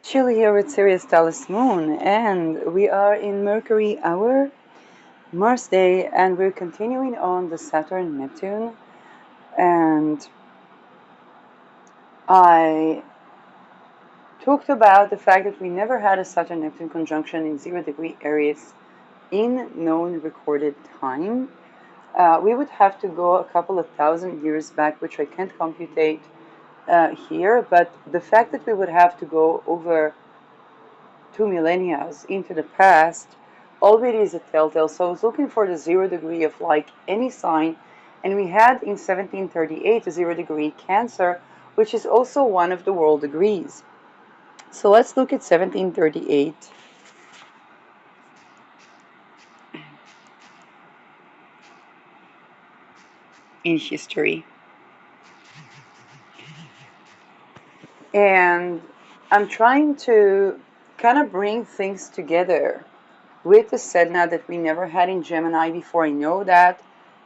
Chill here with Sirius Talis Moon, and we are in Mercury hour, Mars Day, and we're continuing on the Saturn Neptune. And I talked about the fact that we never had a Saturn Neptune conjunction in 0 degree Aries in known recorded time. We would have to go a couple of thousand years back, which I can't computate here, but the fact that we would have to go over 2 millennia into the past already is a telltale. So I was looking for the 0 degree of like any sign, and we had in 1738 a 0 degree Cancer, which is also one of the world degrees. So let's look at 1738 in history. And I'm trying to kind of bring things together with the Sedna that we never had in Gemini before. I know that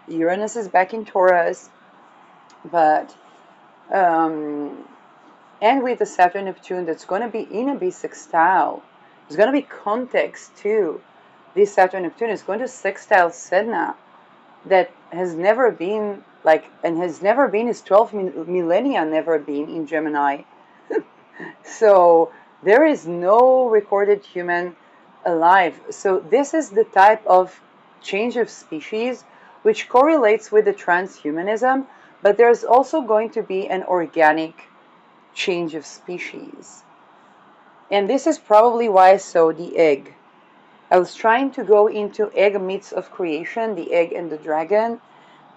Uranus is back in Taurus, but and with the Saturn Neptune that's going to be in a bisextile, there's going to be context too. This Saturn Neptune is going to sextile Sedna that has never been like, and has never been, is 12 millennia never been in Gemini. So there is no recorded human alive. So this is the type of change of species which correlates with the transhumanism, but there's also going to be an organic change of species. And this is probably why I saw the egg. I was trying to go into egg myths of creation, the egg and the dragon,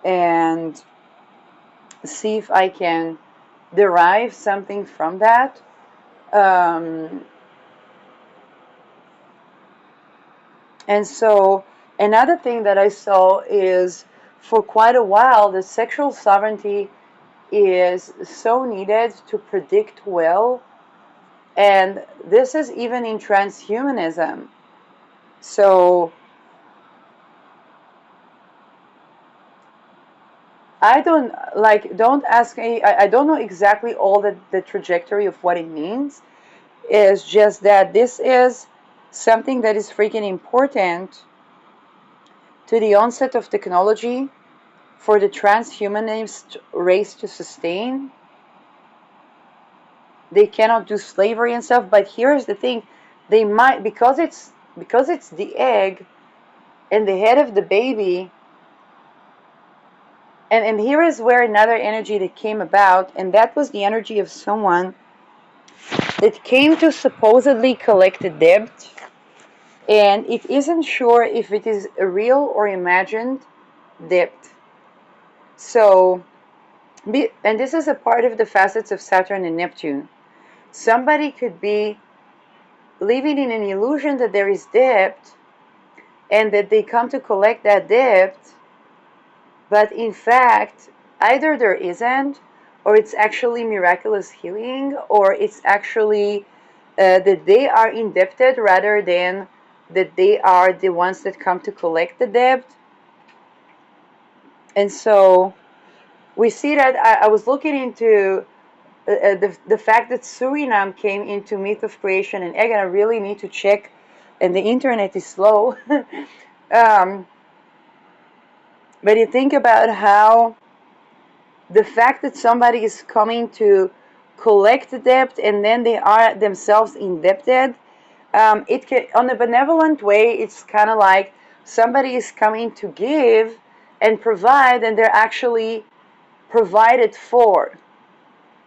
and see if I can derive something from that. And so another thing that I saw is for quite a while the sexual sovereignty is so needed to predict well, and this is even in transhumanism. So I don't ask me, I don't know exactly all the trajectory of what it means. It's just that this is something that is freaking important to the onset of technology for the transhumanist race to sustain. They cannot do slavery and stuff, but here's the thing, they might, because it's the egg and the head of the baby. And here is where another energy that came about, and that was the energy of someone that came to supposedly collect a debt, and it isn't sure if it is a real or imagined debt. So, and this is a part of the facets of Saturn and Neptune. Somebody could be living in an illusion that there is debt, and that they come to collect that debt, but in fact, either there isn't, or it's actually miraculous healing, or it's actually that they are indebted rather than that they are the ones that come to collect the debt. And so we see that I was looking into the fact that Suriname came into myth of creation, and again, I really need to check, and the internet is slow. But you think about how the fact that somebody is coming to collect the debt and then they are themselves indebted, it can, on a benevolent way, it's kind of like somebody is coming to give and provide, and they're actually provided for.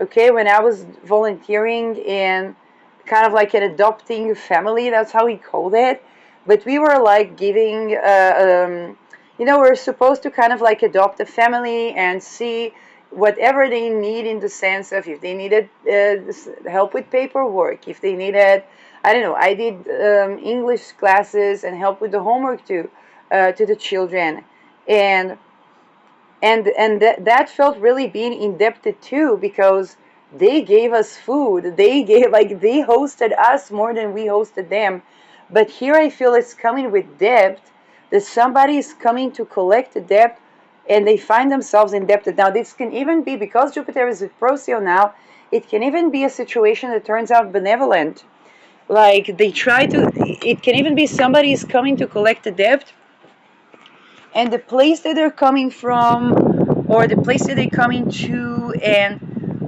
Okay, when I was volunteering in kind of like an adopting family, that's how we called it, but we were like giving we're supposed to kind of like adopt a family and see whatever they need, in the sense of if they needed help with paperwork, if they needed, I don't know, I did English classes and help with the homework to the children, and that felt really being indebted too, because they gave us food, they gave, like, they hosted us more than we hosted them. But here I feel it's coming with debt, that somebody is coming to collect the debt and they find themselves indebted. Now this can even be because Jupiter is with Proceo now, It can even be a situation that turns out benevolent. Like they try to, it can even be somebody is coming to collect a debt, and the place that they're coming from, or the place that they're coming to, and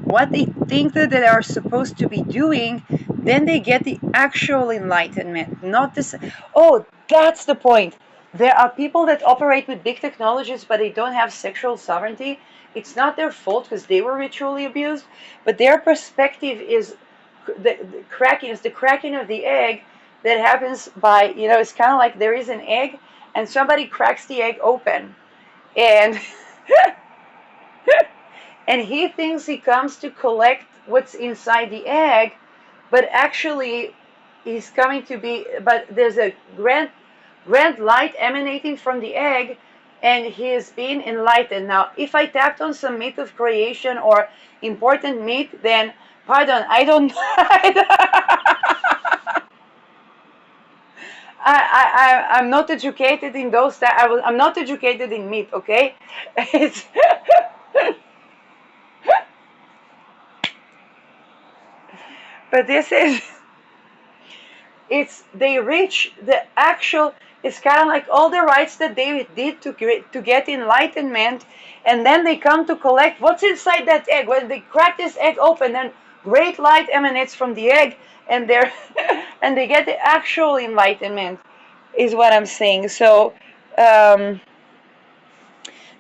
what they think that they are supposed to be doing, then they get the actual enlightenment, not this. Oh, that's the point. There are people that operate with big technologies, but they don't have sexual sovereignty. It's not their fault because they were ritually abused, but their perspective is the cracking. It's the cracking of the egg that happens by, it's kind of like there is an egg and somebody cracks the egg open, and and he thinks he comes to collect what's inside the egg, but actually he's coming to be, but there's a grand light emanating from the egg, and he is being enlightened. Now, if I tapped on some myth of creation or important myth, then pardon, I don't. I'm not educated in those. I'm not educated in myth. Okay, it's but this is, it's they reach the actual, it's kind of like all the rites that they did to get enlightenment, and then they come to collect what's inside that egg. When they crack this egg open, then great light emanates from the egg, and they're and they get the actual enlightenment, is what I'm saying. So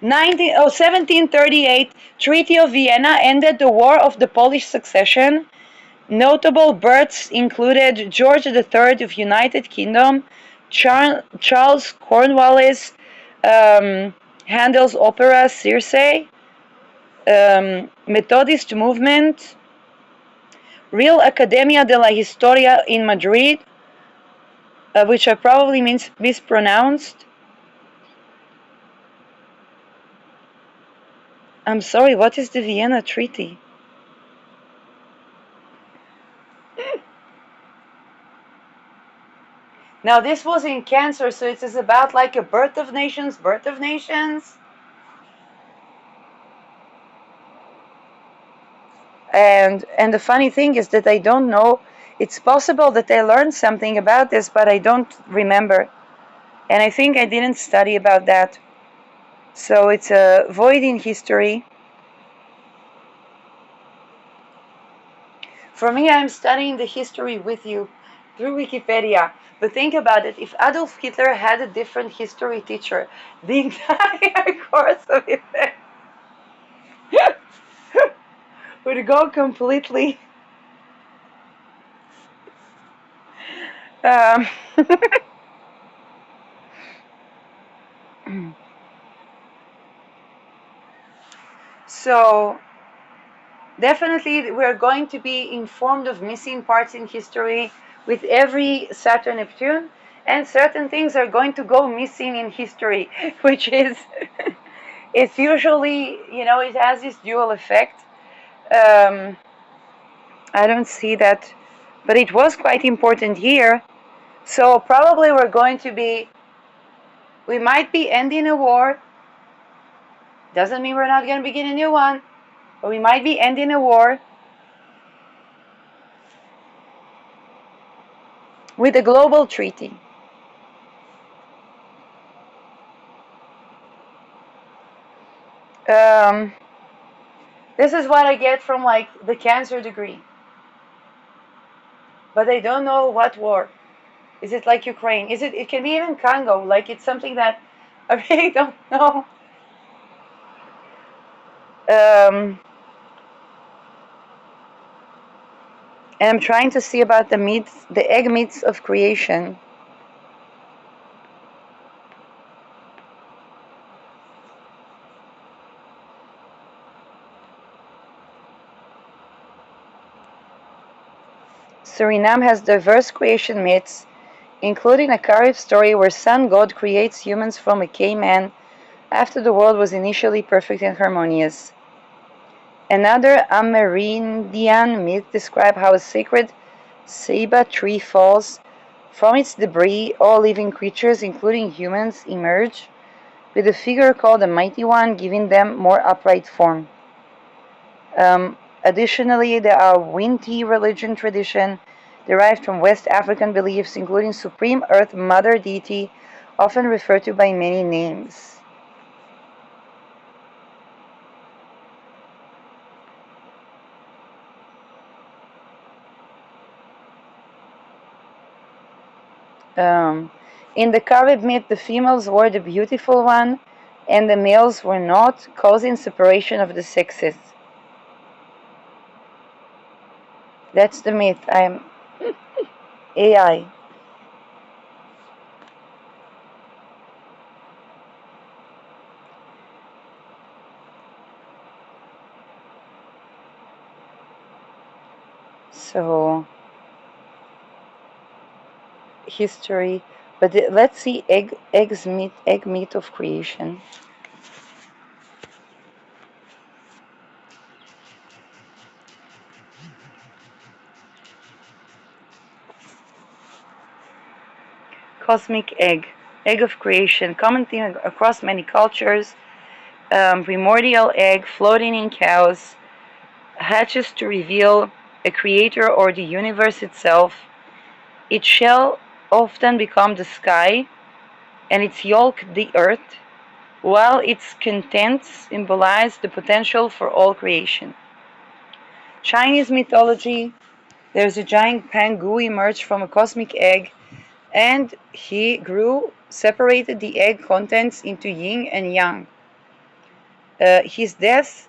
1738 Treaty of Vienna ended the War of the Polish Succession. Notable births included George III of United Kingdom, Charles Cornwallis, Handel's opera Circe, Methodist movement, Real Academia de la Historia in Madrid, which I probably mispronounced. I'm sorry, what is the Vienna Treaty? Now this was in Cancer, so it is about like a birth of nations. And the funny thing is that I don't know. It's possible that I learned something about this, but I don't remember. And I think I didn't study about that. So it's a void in history. For me, I'm studying the history with you through Wikipedia. But think about it, if Adolf Hitler had a different history teacher, the entire course of events would go completely. Um, so definitely we're going to be informed of missing parts in history with every Saturn Neptune, and certain things are going to go missing in history, which is it's usually, it has this dual effect. I don't see that, but it was quite important here. So probably we might be ending a war. Doesn't mean we're not going to begin a new one, but we might be ending a war with a global treaty. This is what I get from like the Cancer degree. But I don't know what war. Is it like Ukraine? It can be even Congo. Like it's something that I really don't know. And I'm trying to see about the egg myths of creation. Suriname has diverse creation myths, including a Carib story where Sun God creates humans from a caveman after the world was initially perfect and harmonious. Another Amerindian myth describes how a sacred ceiba tree falls. From its debris, all living creatures, including humans, emerge, with a figure called the Mighty One giving them more upright form. Additionally, there are Winti religion tradition derived from West African beliefs, including Supreme Earth Mother deity, often referred to by many names. In the Carib myth, the females were the beautiful one, and the males were not, causing separation of the sexes. That's the myth. I'm AI. So, history. But let's see egg myth of creation. Cosmic egg of creation, common theme across many cultures. Primordial egg floating in chaos, hatches to reveal a creator or the universe itself. Its shell often becomes the sky, and its yolk the earth, while its contents symbolize the potential for all creation. Chinese mythology, there's a giant Pangu who emerged from a cosmic egg, and he grew, separated the egg contents into yin and yang. His death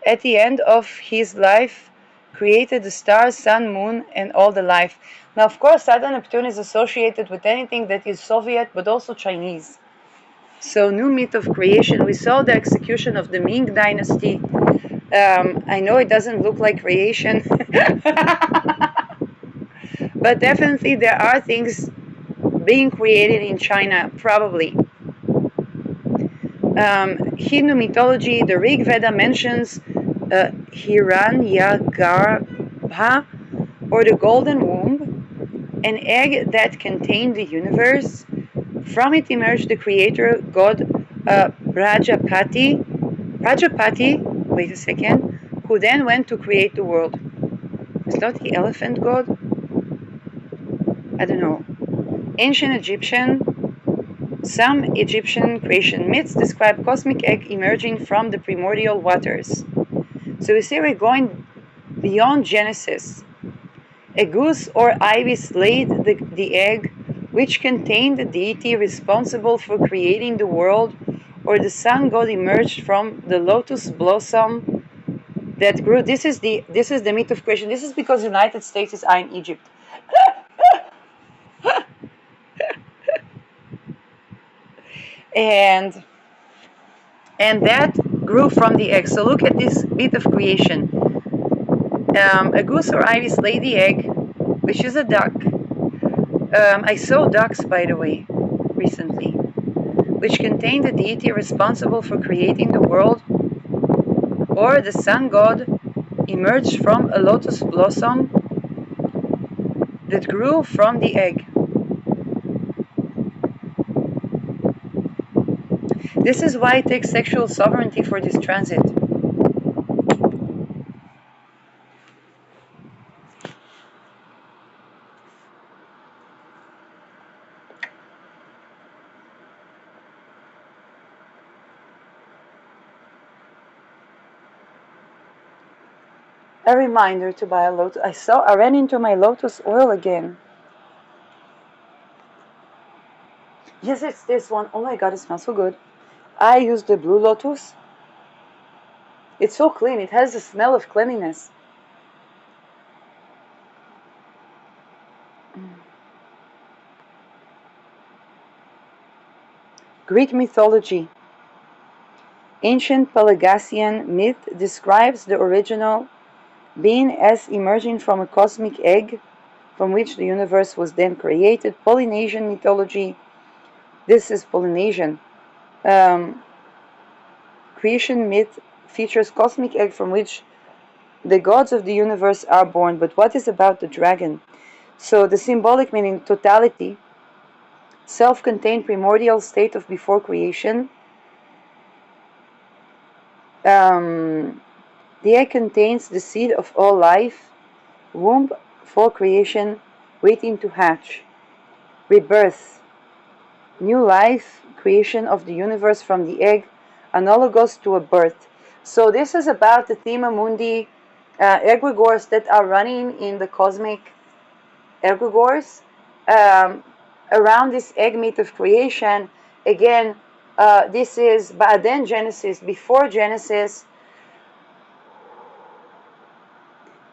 at the end of his life created the stars, sun, moon, and all the life. Now, of course, Saturn Neptune is associated with anything that is Soviet, but also Chinese. So, new myth of creation. We saw the execution of the Ming Dynasty. I know it doesn't look like creation, but definitely there are things being created in China, probably. Hindu mythology, the Rig Veda mentions Hiranyagarbha, or the golden womb, an egg that contained the universe. From it emerged the creator god Prajapati, wait a second, who then went to create the world. Is not the elephant god? I don't know. Ancient some Egyptian creation myths describe cosmic egg emerging from the primordial waters. So you see, we're going beyond Genesis. A goose or ibis laid the egg, which contained the deity responsible for creating the world, or the sun god emerged from the lotus blossom that grew. This is the myth of creation. This is because the United States is in Egypt. and that grew from the egg. So look at this bit of creation. A goose or ibis laid the egg, which is a duck. I saw ducks, by the way, recently, which contained the deity responsible for creating the world, or the sun god emerged from a lotus blossom that grew from the egg. This is why it takes sexual sovereignty for this transit. A reminder to buy a lotus. I ran into my lotus oil again. Yes, it's this one. Oh my god, it smells so good. I use the blue lotus. It's so clean. It has the smell of cleanliness. Greek mythology. Ancient Pelagasian myth describes the original being as emerging from a cosmic egg from which the universe was then created. Polynesian mythology. This is Polynesian. Creation myth features cosmic egg from which the gods of the universe are born. But what is about the dragon? So the symbolic meaning totality, self-contained primordial state of before creation. The egg contains the seed of all life, womb for creation, waiting to hatch, rebirth, new life, creation of the universe from the egg, analogous to a birth. So this is about the Thema Mundi egregores that are running in the cosmic egregores um, around this egg myth of creation. Again, this is Ba'aden Genesis, before Genesis,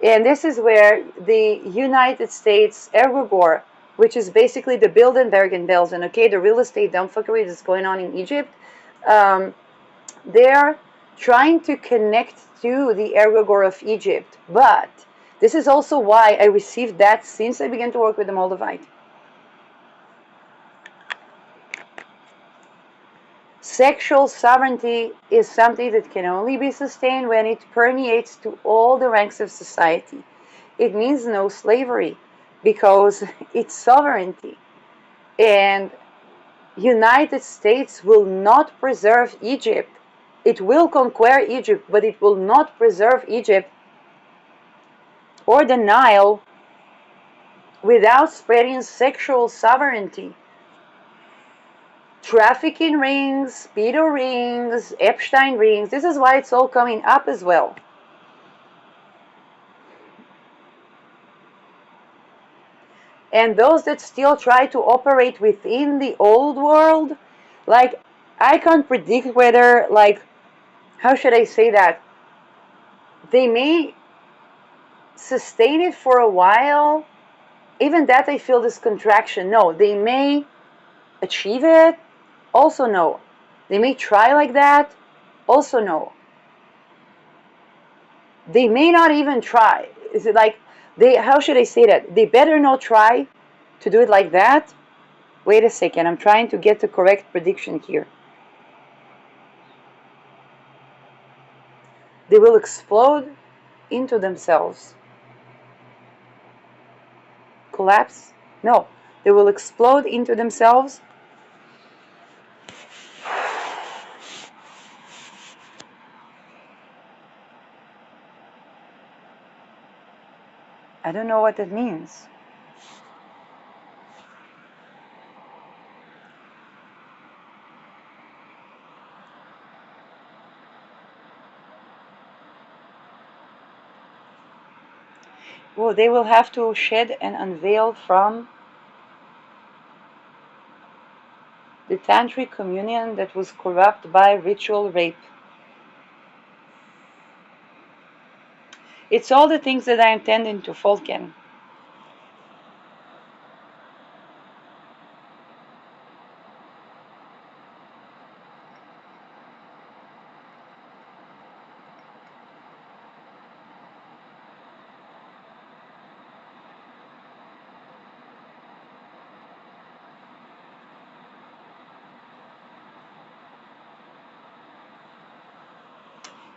and this is where the United States egregore, which is basically the Bilderberg Belsen, okay, the real estate dumbfuckery that's going on in Egypt, um, they're trying to connect to the egregore of Egypt. But this is also why I received that since I began to work with the Moldavite. Sexual sovereignty is something that can only be sustained when it permeates to all the ranks of society. It means no slavery because it's sovereignty. And United States will not preserve Egypt. It will conquer Egypt, but it will not preserve Egypt or the Nile without spreading sexual sovereignty. Trafficking rings, pedo rings, Epstein rings. This is why it's all coming up as well. And those that still try to operate within the old world, like, I can't predict whether, like, how should I say that? They may sustain it for a while. Even that I feel this contraction. No, they may achieve it. Also no. They may try like that. Also no. They may not even try. Is it like how should I say that? They better not try to do it like that. Wait a second, I'm trying to get the correct prediction here. They will explode into themselves. Collapse? No. They will explode into themselves. I don't know what that means. Well, they will have to shed and unveil from the tantric communion that was corrupt by ritual rape. It's all the things that I intended to Falken.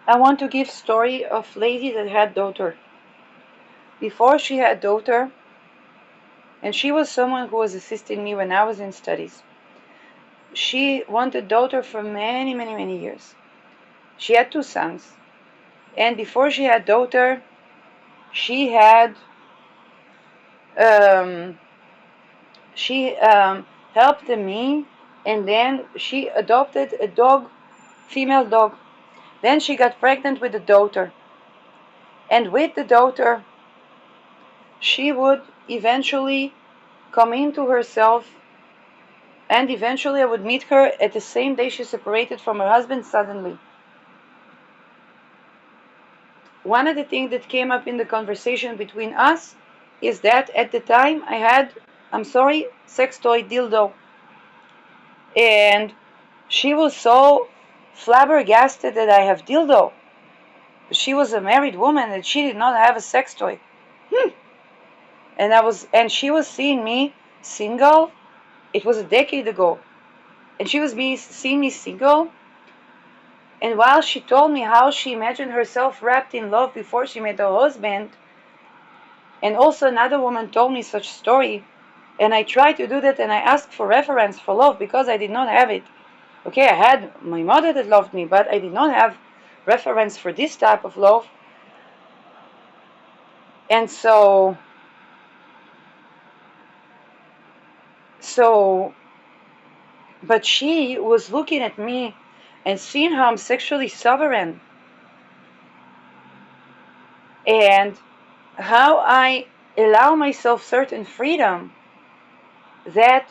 I want to give story of lady that had daughter. Before she had daughter, and she was someone who was assisting me when I was in studies. She wanted daughter for many, many, many years. She had 2 sons. And before she had daughter, she had helped me, and then she adopted a dog, female dog. Then she got pregnant with a daughter. And with the daughter, she would eventually come into herself, and eventually I would meet her at the same day she separated from her husband suddenly. One of the things that came up in the conversation between us is that at the time I had, sex toy dildo. And she was so flabbergasted that I have dildo. She was a married woman and she did not have a sex toy. And she was seeing me single. It was a decade ago. And she was seeing me single. And while she told me how she imagined herself wrapped in love before she met her husband, and also another woman told me such story, and I tried to do that, and I asked for reference for love because I did not have it. Okay, I had my mother that loved me, but I did not have reference for this type of love. And so, but she was looking at me and seeing how I'm sexually sovereign and how I allow myself certain freedom that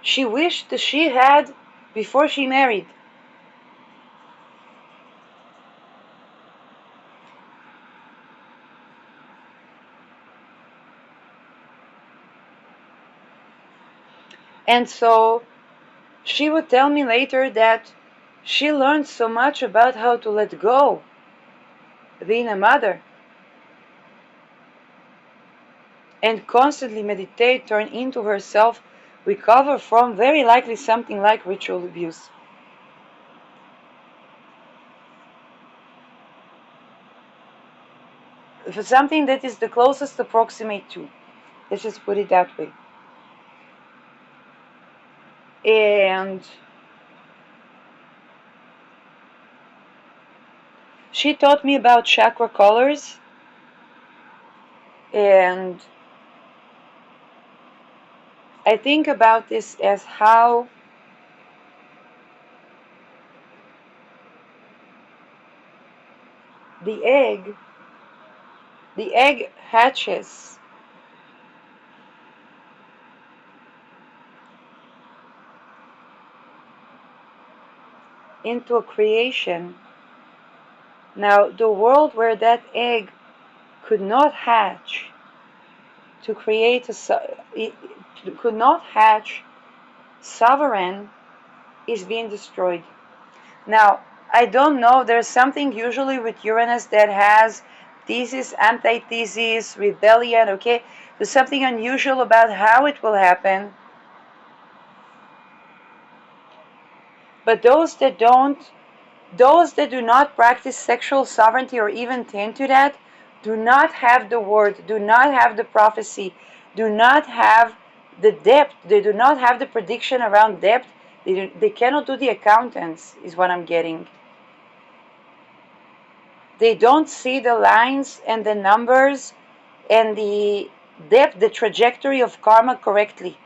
she wished that she had before she married. And so she would tell me later that she learned so much about how to let go being a mother and constantly meditate, turn into herself, recover from very likely something like ritual abuse. For something that is the closest approximate to. Let's just put it that way. And she taught me about chakra colors, and I think about this as how the egg the egg hatches into a creation. Now, the world where that egg could not hatch to create it could not hatch sovereign is being destroyed. Now, I don't know, there's something usually with Uranus that has thesis, antithesis, rebellion, okay? There's something unusual about how it will happen. But those that do not practice sexual sovereignty or even tend to that do not have the word, do not have the prophecy, do not have the depth, they do not have the prediction around depth, they cannot do the accountants, is what I'm getting. They don't see the lines and the numbers and the depth, the trajectory of karma correctly.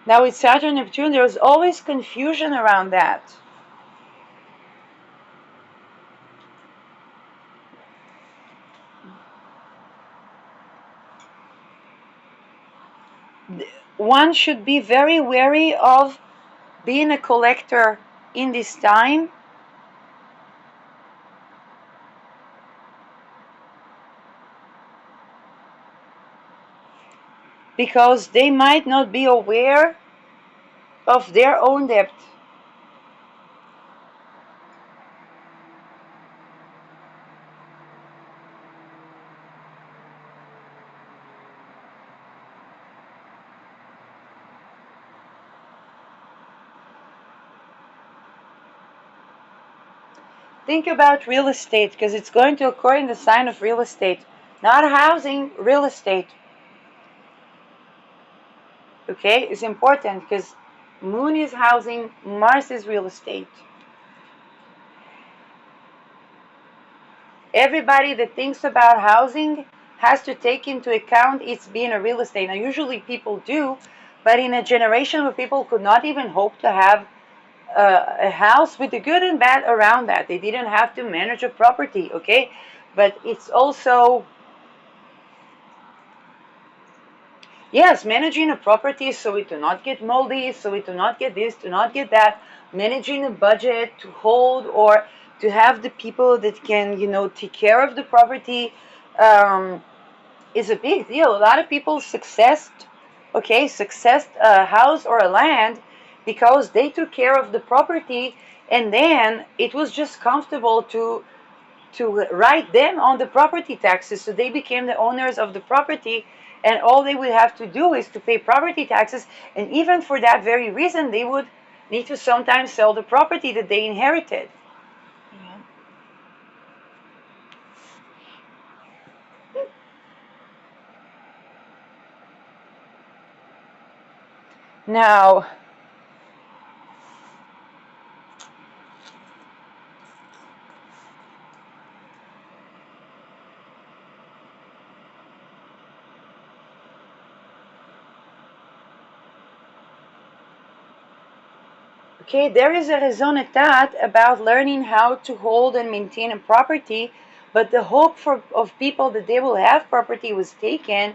Now with Saturn and Neptune, there's always confusion around that. One should be very wary of being a collector in this time, because they might not be aware of their own depth. Think about real estate, because it's going to occur in the sign of real estate. Not housing, real estate. Okay, it's important because Moon is housing, Mars is real estate. Everybody that thinks about housing has to take into account it's being a real estate. Now, usually people do, but in a generation where people could not even hope to have a house with the good and bad around that, they didn't have to manage a property, okay? But it's also, yes, managing a property so it do not get moldy, so it do not get this, do not get that, managing a budget to hold or to have the people that can, take care of the property. Is a big deal. A lot of people successed a house or a land because they took care of the property, and then it was just comfortable to write them on the property taxes, so they became the owners of the property, and all they would have to do is to pay property taxes, and even for that very reason they would need to sometimes sell the property that they inherited. Yeah. Now, Okay, there is a raison d'etat about learning how to hold and maintain a property, but the hope of people that they will have property was taken,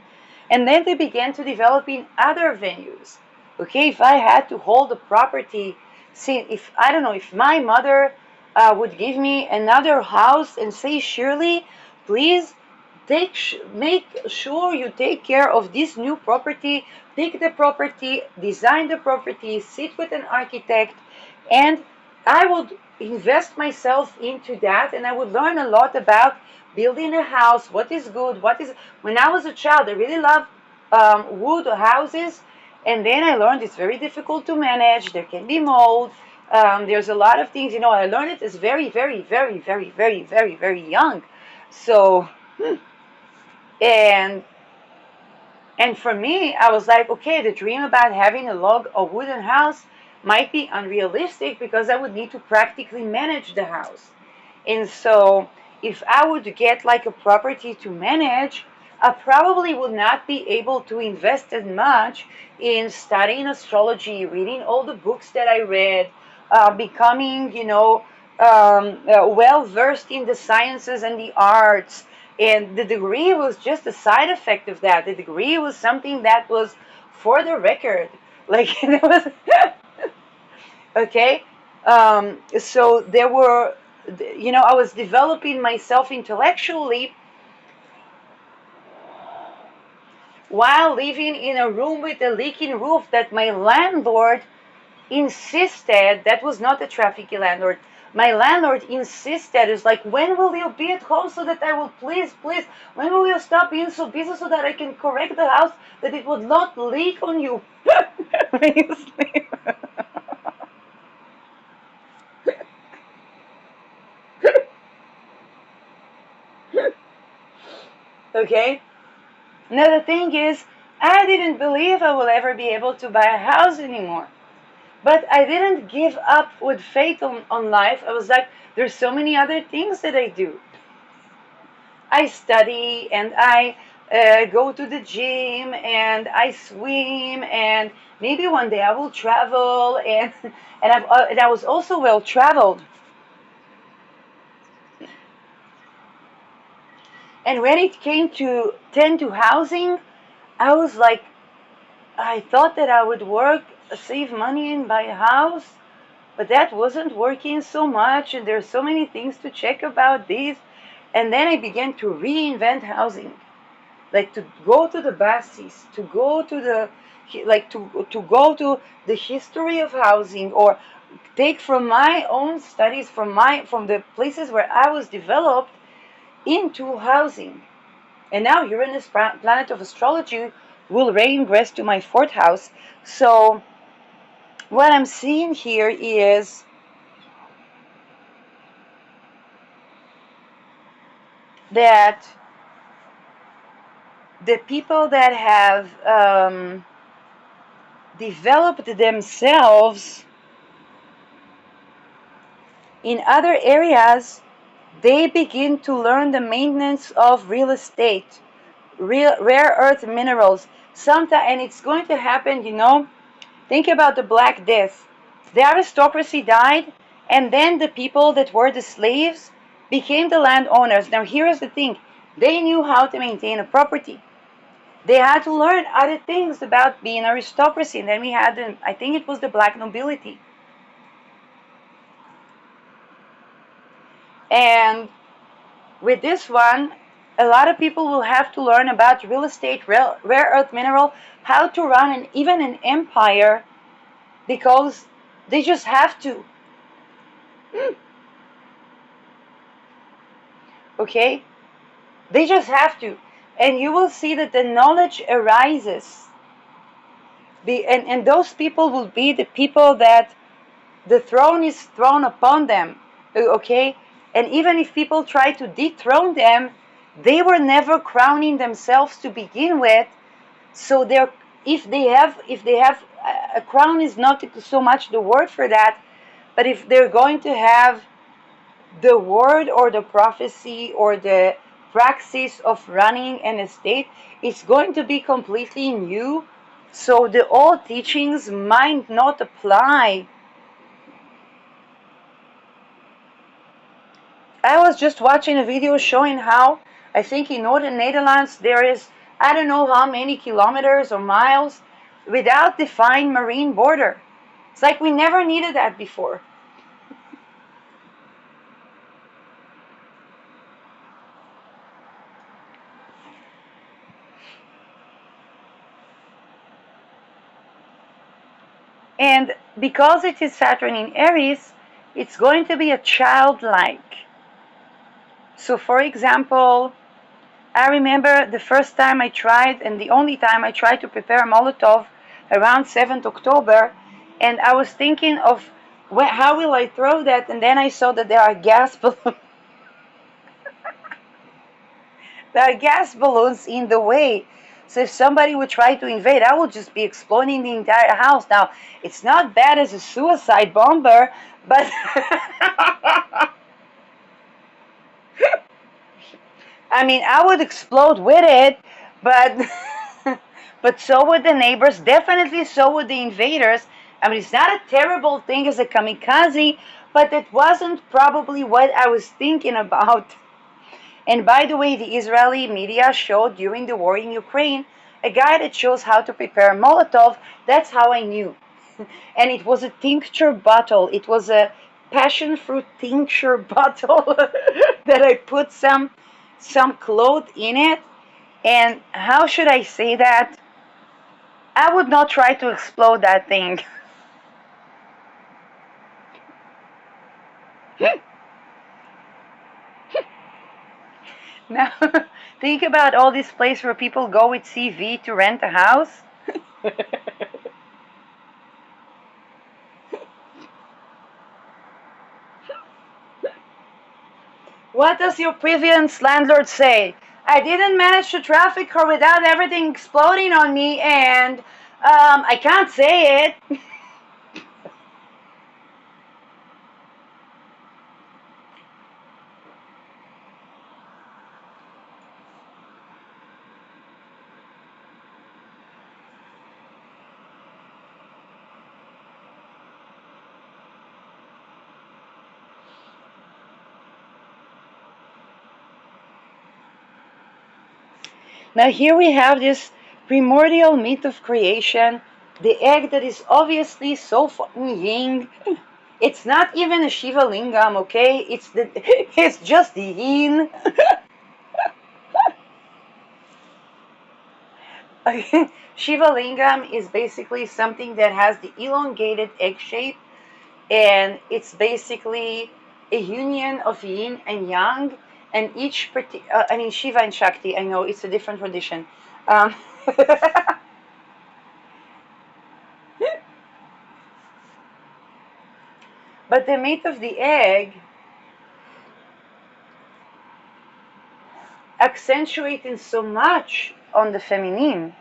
and then they began to develop in other venues. Okay, if I had to hold a property, see, if I don't know, if my mother would give me another house and say, Shirley, please make sure you take care of this new property, pick the property, design the property, sit with an architect, and I would invest myself into that, and I would learn a lot about building a house, what is good, what is. When I was a child, I really loved wood houses, and then I learned it's very difficult to manage. There can be mold. There's a lot of things, I learned it as very, very, very, very, very, very, very young. So, and and for me, I was like, okay, the dream about having a wooden house might be unrealistic because I would need to practically manage the house. And so, if I would get like a property to manage, I probably would not be able to invest as much in studying astrology, reading all the books that I read, becoming, well versed in the sciences and the arts. And the degree was just a side effect of that. The degree was something that was for the record. Like, it was, okay? So there were, I was developing myself intellectually while living in a room with a leaking roof that my landlord insisted. That was not a trafficky landlord. My landlord insisted, it's like, when will you be at home so that I will please, when will you stop being so busy so that I can correct the house that it would not leak on you when you sleep? Okay? Now the thing is, I didn't believe I will ever be able to buy a house anymore. But I didn't give up with faith on life. I was like, there's so many other things that I do. I study and I go to the gym and I swim, and maybe one day I will travel, and I was also well traveled. And when it came to tend to housing, I was like, I thought that I would work, save money and buy a house, but that wasn't working so much, and there's so many things to check about this. And then I began to reinvent housing, like to go to the basis, to go to the like to go to the history of housing, or take from my own studies, from the places where I was developed into housing. And now Uranus, planet of astrology, will reign ingress to my fourth house. So what I'm seeing here is that the people that have developed themselves in other areas, they begin to learn the maintenance of real estate, rare earth minerals. Sometimes, and it's going to happen, think about the Black Death. The aristocracy died, and then the people that were the slaves became the landowners. Now, here's the thing, they knew how to maintain a property. They had to learn other things about being aristocracy. And then we had, I think it was the black nobility. And with this one, a lot of people will have to learn about real estate, rare earth mineral, how to run even an empire, because they just have to. Okay? They just have to. And you will see that the knowledge arises. And those people will be the people that the throne is thrown upon them. Okay? And even if people try to dethrone them, they were never crowning themselves to begin with. So if they have a crown is not so much the word for that, but if they're going to have the word or the prophecy or the praxis of running an estate, it's going to be completely new. So the old teachings might not apply I was just watching a video showing how, I think in northern Netherlands, there is, I don't know how many kilometers or miles without defined marine border. It's like we never needed that before. And because it is Saturn in Aries, it's going to be a childlike. So, for example, I remember the first time I tried, and the only time I tried to prepare Molotov around 7th October, and I was thinking of how will I throw that, and then I saw that there are gas balloons. There are gas balloons in the way. So if somebody would try to invade, I would just be exploding the entire house. Now, it's not bad as a suicide bomber, but I mean, I would explode with it, but but so would the neighbors. Definitely, so would the invaders. I mean, it's not a terrible thing as a kamikaze, but it wasn't probably what I was thinking about. And by the way, the Israeli media showed during the war in Ukraine a guy that shows how to prepare Molotov. That's how I knew. And it was a tincture bottle. It was a passion fruit tincture bottle that I put some cloth in it. And how should I say that? I would not try to explode that thing. Now, think about all these places where people go with CV to rent a house. What does your previous landlord say? I didn't manage to traffic her without everything exploding on me, and I can't say it. Now, here we have this primordial myth of creation, the egg that is obviously so fucking yin. It's not even a Shiva lingam, okay? It's just the yin. Shiva lingam is basically something that has the elongated egg shape, and it's basically a union of yin and yang. And I mean, Shiva and Shakti, I know it's a different tradition. Um, but the myth of the egg accentuating so much on the feminine.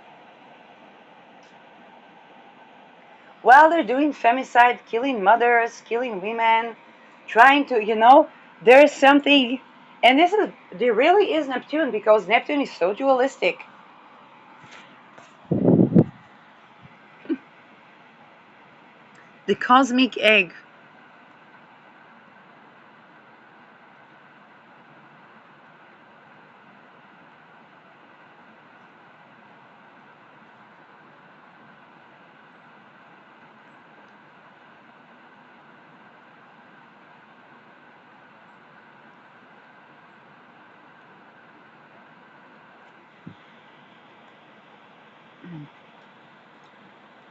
While they're doing femicide, killing mothers, killing women, trying to, there's something, and there really is Neptune, because Neptune is so dualistic. The cosmic egg.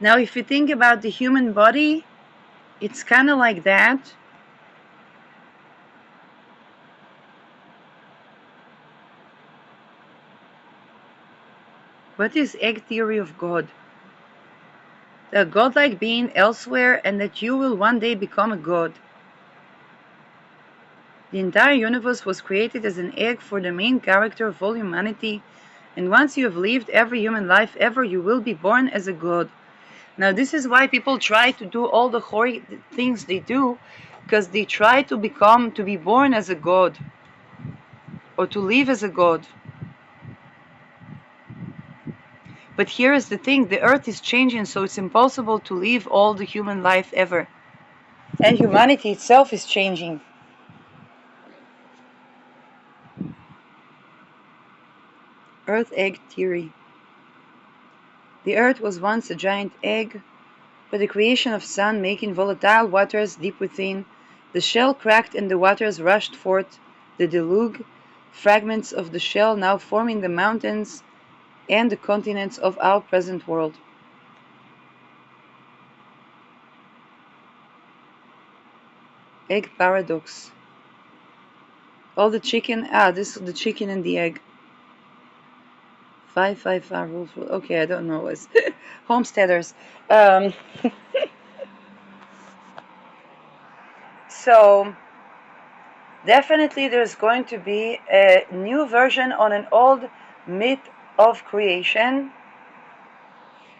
Now, if you think about the human body, it's kind of like that. What is egg theory of God? A godlike being elsewhere, and that you will one day become a god. The entire universe was created as an egg for the main character of all humanity, and once you have lived every human life ever, you will be born as a god. Now, this is why people try to do all the horrid things they do, because they try to be born as a god, or to live as a god. But here is the thing, the earth is changing, so it's impossible to live all the human life ever. And humanity itself is changing. Earth egg theory. The Earth was once a giant egg, but the creation of sun making volatile waters deep within, the shell cracked and the waters rushed forth, the deluge, fragments of the shell now forming the mountains and the continents of our present world. Egg paradox. All the chicken, this is the chicken and the egg. 555 rules. Okay, I don't know. It's homesteaders. So definitely there's going to be a new version on an old myth of creation,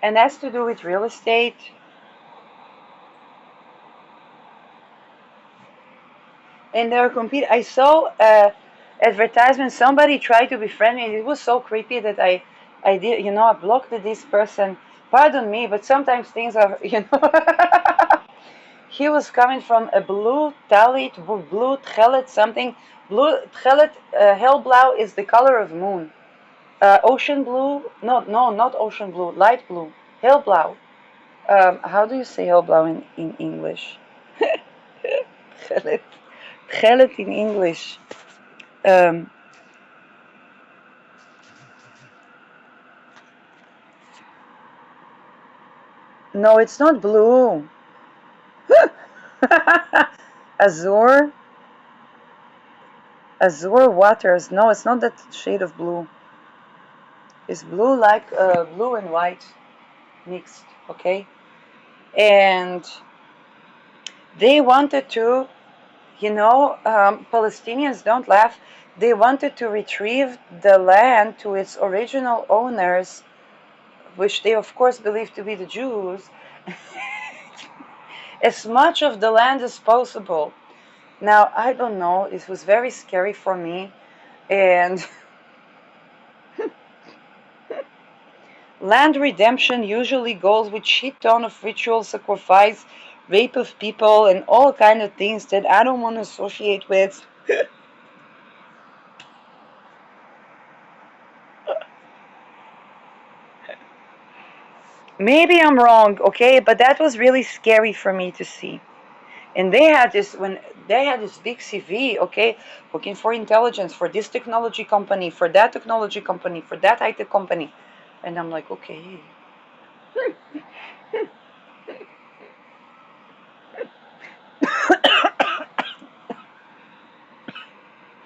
and that's to do with real estate. And they're compete. I saw advertisement. Somebody tried to befriend me, and it was so creepy that I did. I blocked this person. Pardon me, but sometimes things are, He was coming from a blue talit, blue tchelet something. Blue tchelet, hellblau is the color of moon. Ocean blue, no, no, not ocean blue, light blue. Hellblau. How do you say hellblau in English? Tchelet. Tchelet in English. Um, no, it's not blue. Azure. Azure waters. No, it's not that shade of blue. It's blue like blue and white mixed, okay? And they wanted to, Palestinians don't laugh. They wanted to retrieve the land to its original owners, which they of course believe to be the Jews, as much of the land as possible. Now, I don't know, it was very scary for me. And land redemption usually goes with shit ton of ritual sacrifice, rape of people, and all kind of things that I don't want to associate with. Maybe I'm wrong, okay, but that was really scary for me to see. And they had this big CV, okay, looking for intelligence for this technology company, for that technology company, for that high tech company, and I'm like, okay.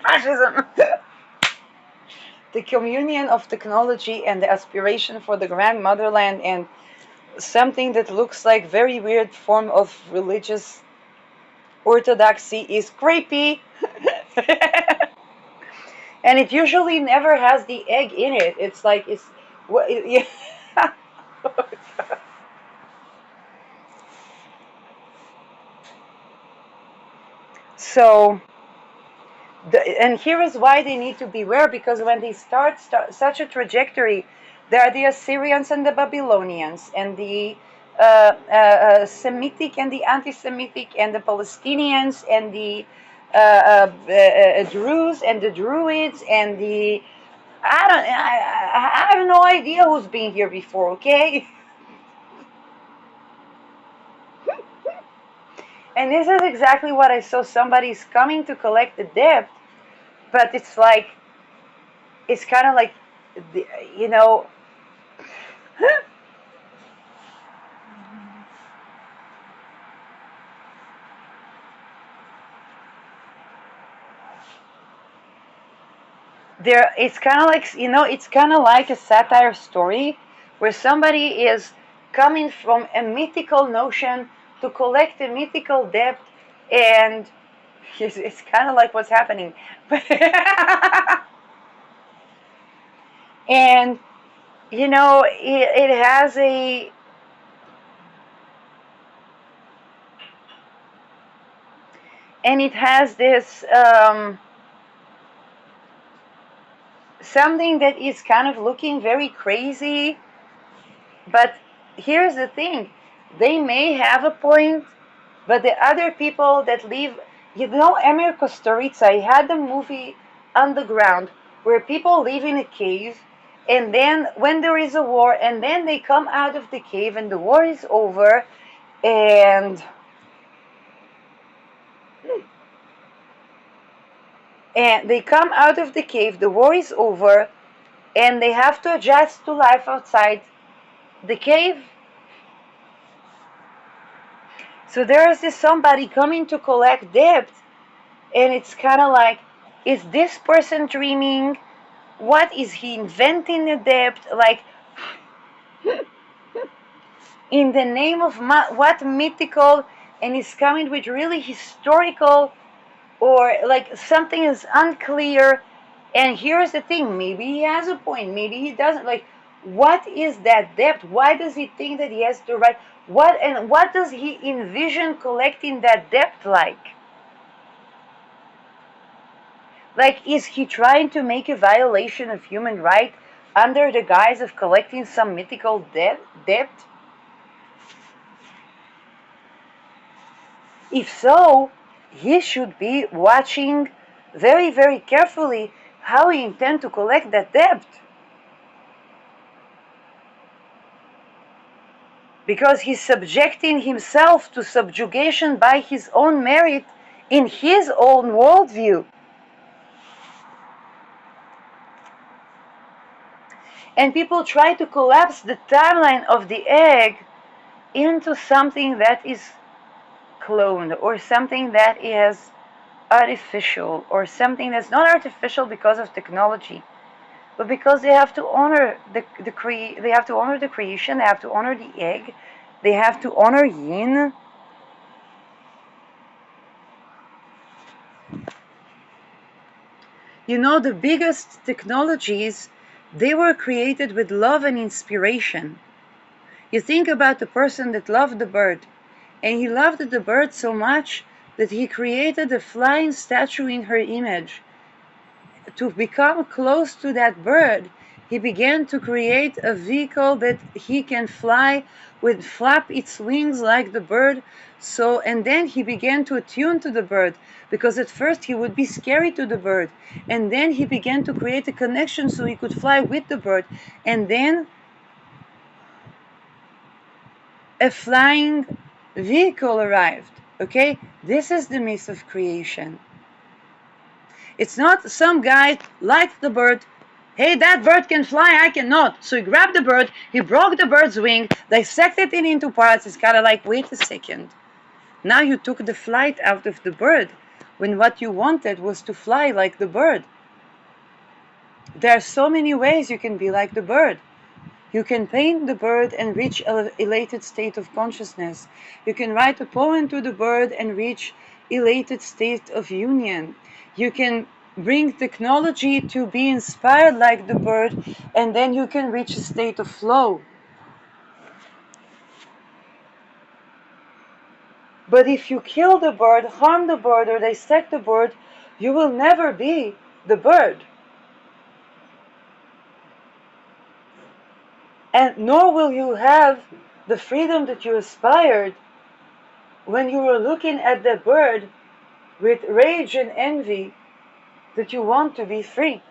Fascism. The communion of technology and the aspiration for the grand motherland and something that looks like very weird form of religious orthodoxy is creepy. And it usually never has the egg in it. It's like it's what yeah. So and here is why they need to beware, because when they start such a trajectory, there are the Assyrians and the Babylonians and the Semitic and the anti-Semitic and the Palestinians and the Druze and the Druids and the I have no idea who's been here before, okay? And this is exactly what I saw. Somebody's coming to collect the debt, but it's kind of like, you know, it's kind of like, it's kind of like a satire story where somebody is coming from a mythical notion to collect a mythical debt, and it's kind of like what's happening. And it has this something that is kind of looking very crazy. But here's the thing, they may have a point, but the other people that live, Emir Kusturica, he had the movie Underground, where people live in a cave And then when there is a war, and then they come out of the cave and the war is over, and they come out of the cave, the war is over, and they have to adjust to life outside the cave. So there is this somebody coming to collect debt, and it's kind of like, is this person dreaming? What is he inventing a debt? Like, in the name of what mythical, and he's coming with really historical, or like something is unclear. And here's the thing, maybe he has a point, maybe he doesn't. Like, what is that depth? Why does he think that he has to write what, and what does he envision collecting that depth like? Like, is he trying to make a violation of human right under the guise of collecting some mythical depth? If so, he should be watching very, very carefully how he intends to collect that debt. Because he's subjecting himself to subjugation by his own merit in his own worldview. And people try to collapse the timeline of the egg into something that is cloned, or something that is artificial, or something that's not artificial because of technology, but because they have to honor they have to honor the creation, they have to honor the egg, they have to honor yin. You know, the biggest technologies, they were created with love and inspiration. You think about the person that loved the bird, and he loved the bird so much that he created a flying statue in her image. To become close to that bird, he began to create a vehicle that he can fly with, flap its wings like the bird. So, and then he began to attune to the bird, because at first he would be scary to the bird, and then he began to create a connection so he could fly with the bird, and then a flying vehicle arrived. Okay, this is the myth of creation. It's not some guy liked the bird. Hey, that bird can fly, I cannot. So he grabbed the bird, he broke the bird's wing, dissected it into parts. It's kind of like, wait a second. Now you took the flight out of the bird, when what you wanted was to fly like the bird. There are so many ways you can be like the bird. You can paint the bird and reach an elated state of consciousness. You can write a poem to the bird and reach elated state of union. You can bring technology to be inspired like the bird, and then you can reach a state of flow. But if you kill the bird, harm the bird, or dissect the bird, you will never be the bird. And nor will you have the freedom that you aspired when you were looking at the bird with rage and envy that you want to be free.